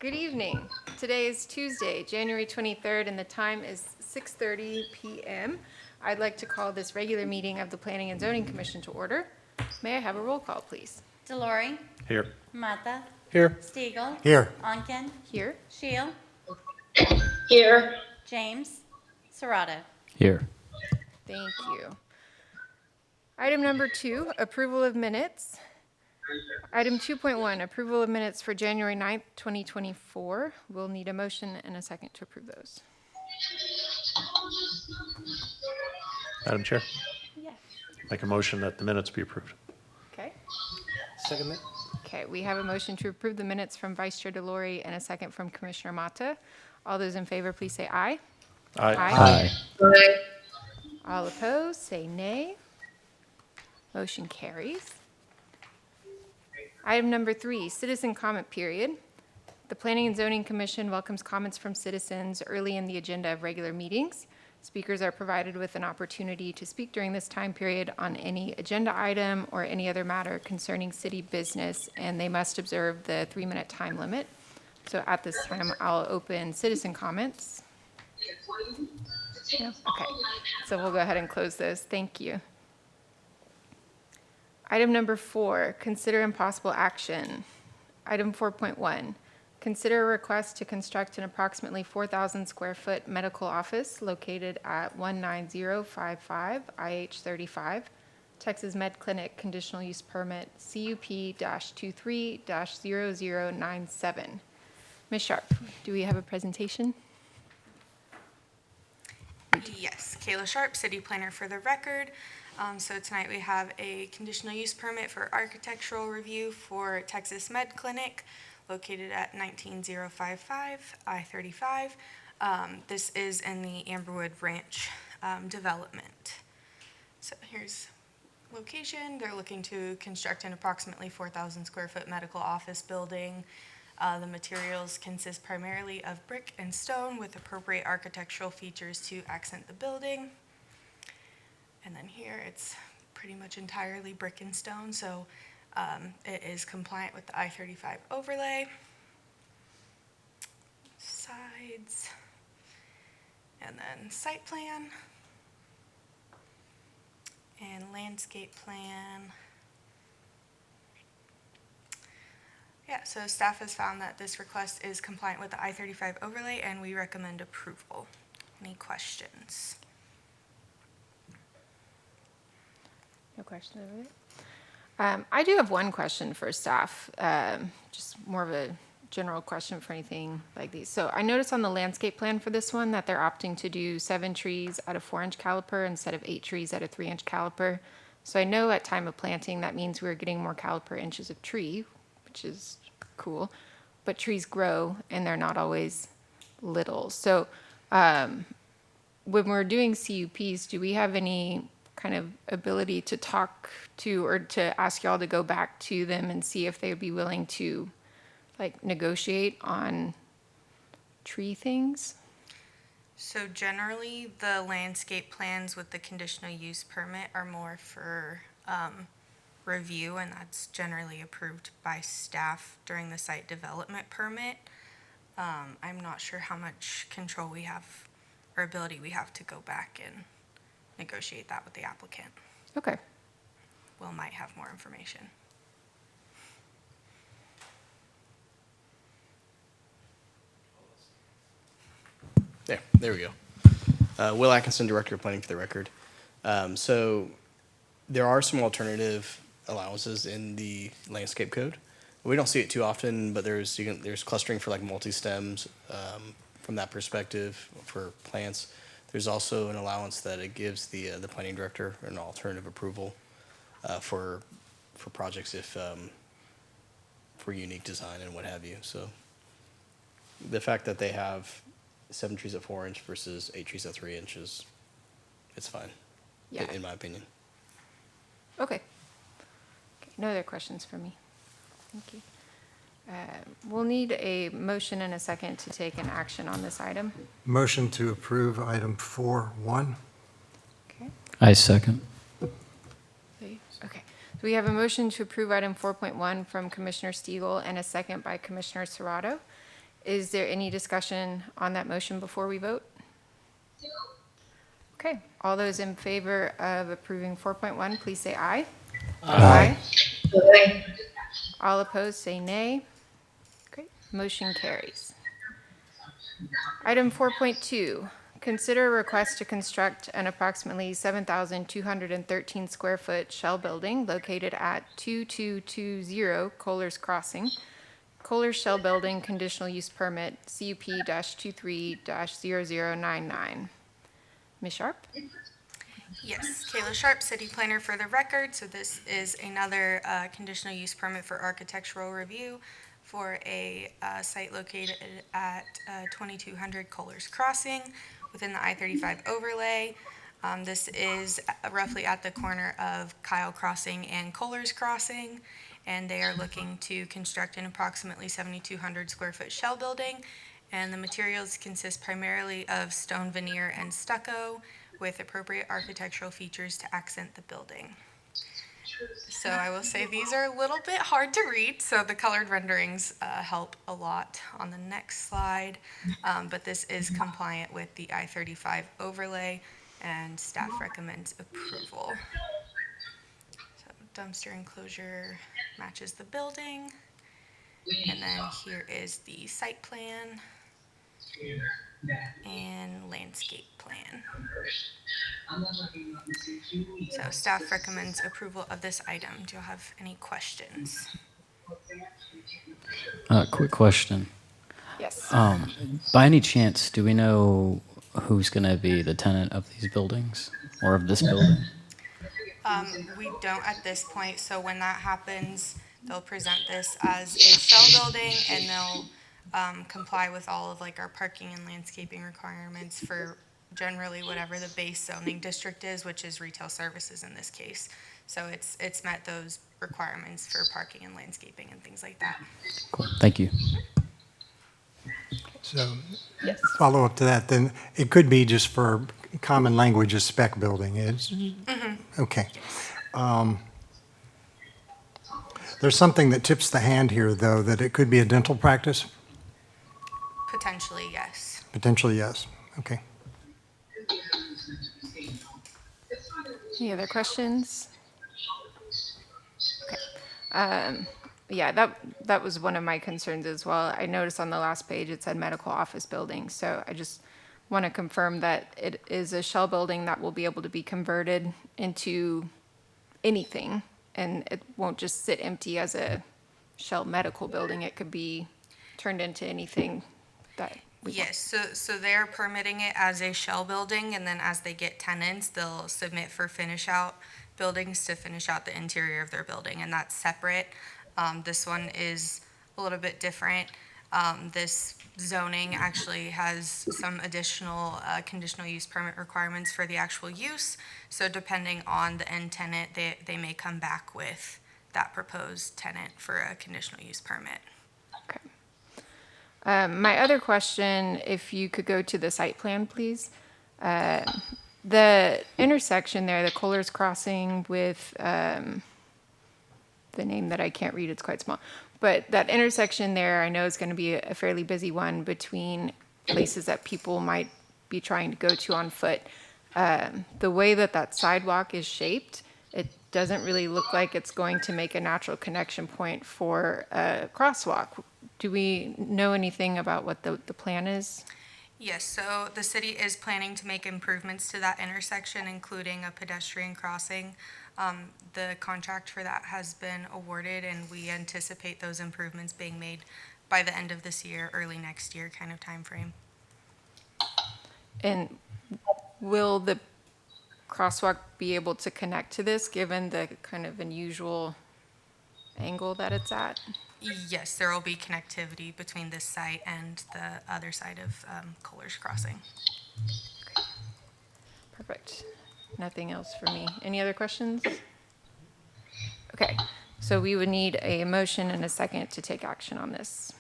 Good evening. Today is Tuesday, January 23rd, and the time is 6:30 p.m. I'd like to call this regular meeting of the Planning and Zoning Commission to order. May I have a roll call, please? Delory, Here. Mata, Here. Stiegel, Here. Onken, Here. Shield, Here. James, Serrato. Here. Thank you. Item number 2, approval of minutes. Item 2.1, approval of minutes for January 9th, 2024. We'll need a motion and a second to approve those. Madam Chair, Yes. make a motion that the minutes be approved. Okay. Second that. Okay, we have a motion to approve the minutes from Vice Chair Delory and a second from Commissioner Mata. All those in favor, please say aye. Aye. Aye. All opposed, say nay. Motion carries. Item number 3, citizen comment period. The Planning and Zoning Commission welcomes comments from citizens early in the agenda of regular meetings. Speakers are provided with an opportunity to speak during this time period on any agenda item or any other matter concerning city business, and they must observe the 3-minute time limit. So at this time, I'll open citizen comments. No? Okay, so we'll go ahead and close those. Thank you. Item number 4, consider impossible action. Item 4.1, consider a request to construct an approximately 4,000 square foot medical office located at 19055 IH 35, Texas Med Clinic Conditional Use Permit CUP-23-0097. Ms. Sharp, do we have a presentation? Yes, Kayla Sharp, city planner for the record. So tonight we have a conditional use permit for architectural review for Texas Med Clinic located at 19055 I-35. This is in the Amberwood Ranch development. So here's location. They're looking to construct an approximately 4,000 square foot medical office building. The materials consist primarily of brick and stone with appropriate architectural features to accent the building. And then here it's pretty much entirely brick and stone, so it is compliant with the I-35 overlay. Sides, and then site plan, and landscape plan. Yeah, so staff has found that this request is compliant with the I-35 overlay, and we recommend approval. Any questions? No question over there. I do have one question for staff, just more of a general question for anything like these. So I noticed on the landscape plan for this one that they're opting to do 7 trees at a 4-inch caliper instead of 8 trees at a 3-inch caliper. So I know at time of planting that means we're getting more caliper inches of tree, which is cool, but trees grow and they're not always little. So when we're doing CUPs, do we have any kind of ability to talk to or to ask y'all to go back to them and see if they would be willing to like negotiate on tree things? So generally, the landscape plans with the conditional use permit are more for review, and that's generally approved by staff during the site development permit. I'm not sure how much control we have or ability we have to go back and negotiate that with the applicant. Okay. Will might have more information. There we go. Will Atkinson, Director of Planning for the record. So there are some alternative allowances in the landscape code. We don't see it too often, but there's clustering for like multi-stems from that perspective for plants. There's also an allowance that it gives the planning director an alternative approval for projects if for unique design and what have you. So the fact that they have 7 trees at 4 inch versus 8 trees at 3 inches, it's fine. Yeah. In my opinion. Okay. No other questions for me. Thank you. We'll need a motion and a second to take an action on this item. Motion to approve item 4.1. Okay. I second. Okay. So we have a motion to approve item 4.1 from Commissioner Stiegel and a second by Commissioner Serrato. Is there any discussion on that motion before we vote? Okay, all those in favor of approving 4.1, please say aye. Aye. Aye. All opposed, say nay. Great, motion carries. Item 4.2, consider a request to construct an approximately 7,213 square foot shell building located at 2220 Kohler's Crossing. Kohler's Shell Building Conditional Use Permit, CUP-23-0099. Ms. Sharp? Yes, Kayla Sharp, city planner for the record. So this is another conditional use permit for architectural review for a site located at 2200 Kohler's Crossing within the I-35 overlay. This is roughly at the corner of Kyle Crossing and Kohler's Crossing, and they are looking to construct an approximately 7,200 square foot shell building. And the materials consist primarily of stone veneer and stucco with appropriate architectural features to accent the building. So I will say these are a little bit hard to read, so the colored renderings help a lot on the next slide. But this is compliant with the I-35 overlay, and staff recommends approval. So dumpster enclosure matches the building. And then here is the site plan and landscape plan. So staff recommends approval of this item. Do you have any questions? Quick question. Yes. By any chance, do we know who's going to be the tenant of these buildings or of this building? We don't at this point, so when that happens, they'll present this as a shell building, and they'll comply with all of like our parking and landscaping requirements for generally whatever the base zoning district is, which is retail services in this case. So it's met those requirements for parking and landscaping and things like that. Cool. Thank you. So, Yes. follow up to that, then it could be just for common language, a spec building. It's, okay. There's something that tips the hand here, though, that it could be a dental practice? Potentially, yes. Potentially, yes. Okay. Any other questions? Okay. Yeah, that was one of my concerns as well. I noticed on the last page it said medical office building, so I just want to confirm that it is a shell building that will be able to be converted into anything, and it won't just sit empty as a shell medical building. It could be turned into anything that we want. Yes, so they're permitting it as a shell building, and then as they get tenants, they'll submit for finish out buildings to finish out the interior of their building, and that's separate. This one is a little bit different. This zoning actually has some additional conditional use permit requirements for the actual use. So depending on the end tenant, they may come back with that proposed tenant for a conditional use permit. Okay. My other question, if you could go to the site plan, please. The intersection there, the Kohler's Crossing with the name that I can't read, it's quite small. But that intersection there, I know is going to be a fairly busy one between places that people might be trying to go to on foot. The way that sidewalk is shaped, it doesn't really look like it's going to make a natural connection point for a crosswalk. Do we know anything about what the plan is? Yes, so the city is planning to make improvements to that intersection, including a pedestrian crossing. The contract for that has been awarded, and we anticipate those improvements being made by the end of this year, early next year kind of timeframe. And will the crosswalk be able to connect to this, given the kind of unusual angle that it's at? Yes, there will be connectivity between this site and the other side of Kohler's Crossing. Perfect. Nothing else for me. Any other questions? Okay, so we would need a motion and a second to take action on this.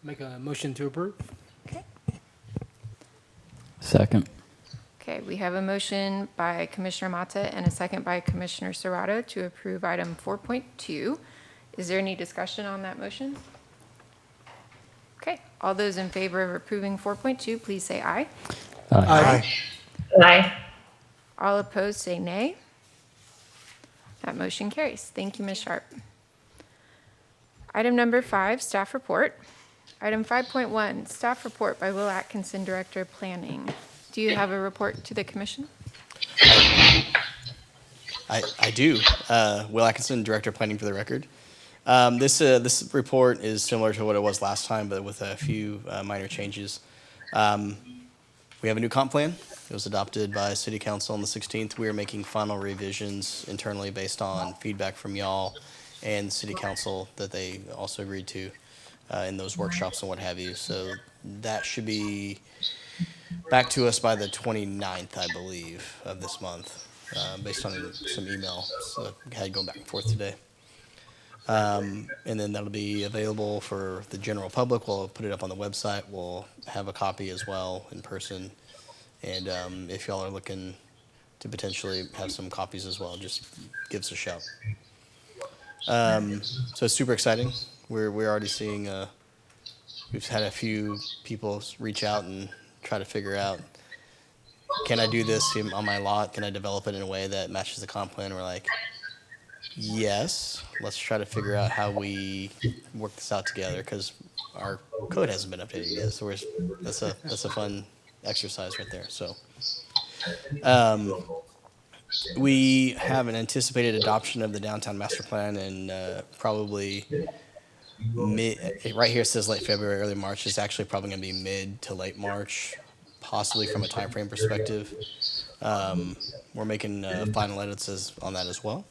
Make a motion to approve? Okay. Second. Okay, we have a motion by Commissioner Mata and a second by Commissioner Serrato to approve item 4.2. Is there any discussion on that motion? All those in favor of approving 4.2, please say aye. Aye. Aye. All opposed, say nay. That motion carries. Thank you, Ms. Sharp. Item number 5, staff report. Item 5.1, staff report by Will Atkinson, Director of Planning. Do you have a report to the commission? I do. Will Atkinson, Director of Planning for the record. This report is similar to what it was last time, but with a few minor changes. We have a new comp plan. It was adopted by City Council on the 16th. We are making final revisions internally based on feedback from y'all and City Council that they also agreed to in those workshops and what have you. So that should be back to us by the 29th, I believe, of this month, based on some email. So I had going back and forth today. And then that'll be available for the general public. We'll put it up on the website. We'll have a copy as well in person. And if y'all are looking to potentially have some copies as well, just give us a shout. So it's super exciting. We're already seeing, we've had a few people reach out and try to figure out, can I do this on my lot? Can I develop it in a way that matches the comp plan? We're like, yes, let's try to figure out how we work this out together, because our code hasn't been updated yet. So that's a fun exercise right there. So we have an anticipated adoption of the downtown master plan in probably right here it says late February, early March. It's actually probably going to be mid to late March, possibly from a time frame perspective. We're making final edits on that as well.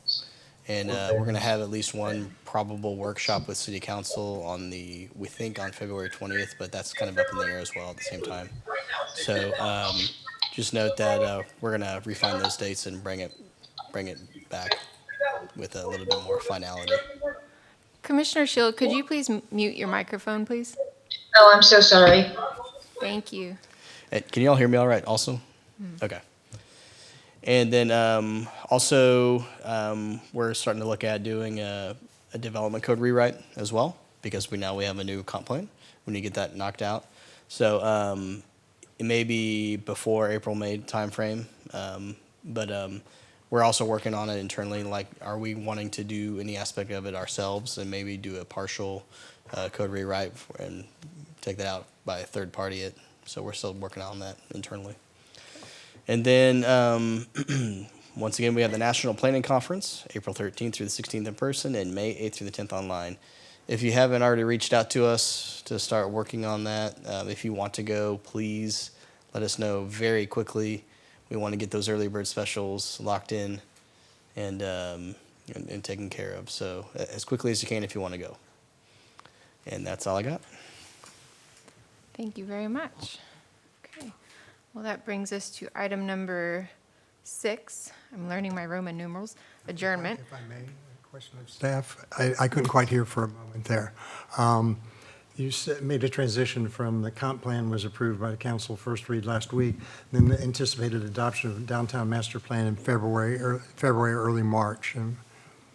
And we're going to have at least one probable workshop with City Council we think on February 20th, but that's kind of up in the air as well at the same time. So just note that we're going to refine those dates and bring it back with a little bit more finality. Commissioner Shield, could you please mute your microphone, please? Oh, I'm so sorry. Thank you. Can you all hear me all right also? Okay. And then also we're starting to look at doing a development code rewrite as well, because we have a new comp plan. We need to get that knocked out. So it may be before April, May timeframe, but we're also working on it internally. Like, are we wanting to do any aspect of it ourselves and maybe do a partial code rewrite and take that out by a third party? So we're still working on that internally. And then, once again, we have the National Planning Conference, April 13th through the 16th in person, and May 8th through the 10th online. If you haven't already reached out to us to start working on that, if you want to go, please let us know very quickly. We want to get those early bird specials locked in and taken care of. So as quickly as you can if you want to go. And that's all I got. Thank you very much. Okay. Well, that brings us to item number 6. I'm learning my Roman numerals. Adjournment. If I may, a question of staff. I couldn't quite hear for a moment there. You made a transition from the comp plan was approved by the council first read last week, then the anticipated adoption of downtown master plan in February, early March. And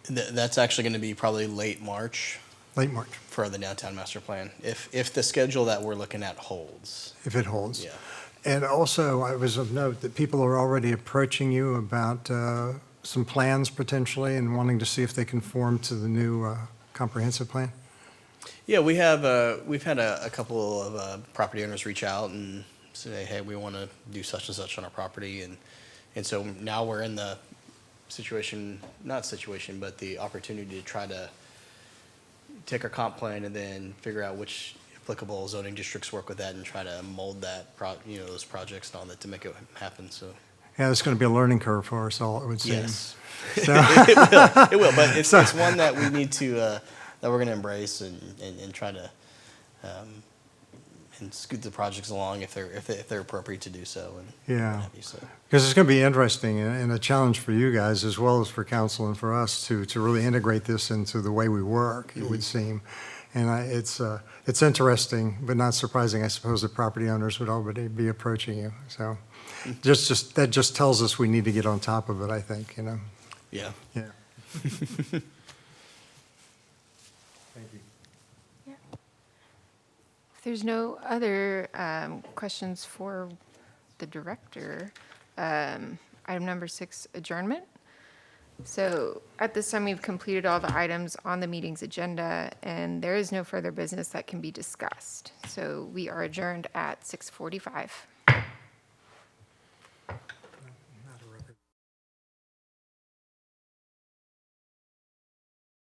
That's actually going to be probably late March late March, for the downtown master plan, if the schedule that we're looking at holds. if it holds. Yeah. And also, I was of note that people are already approaching you about some plans potentially and wanting to see if they conform to the new comprehensive plan. Yeah, we've had a couple of property owners reach out and say, hey, we want to do such and such on our property, and so now we're in the but the opportunity to try to take our comp plan and then figure out which applicable zoning districts work with that and try to mold that those projects and all that to make it happen. So Yeah, it's going to be a learning curve for us all, it would seem. yes, So, it will, but it's one that we need to that we're going to embrace and try to and scoot the projects along if they're appropriate to do so. And Yeah. what have you, so. because it's going to be interesting and a challenge for you guys as well as for council and for us to really integrate this into the way we work, it would seem. And it's interesting, but not surprising, I suppose, that property owners would already be approaching you. So that just tells us we need to get on top of it, I think, Yeah. Yeah. Thank you. If there's no other questions for the director, item number 6, adjournment. So at this time, we've completed all the items on the meeting's agenda, and there is no further business that can be discussed. So we are adjourned at 6:45.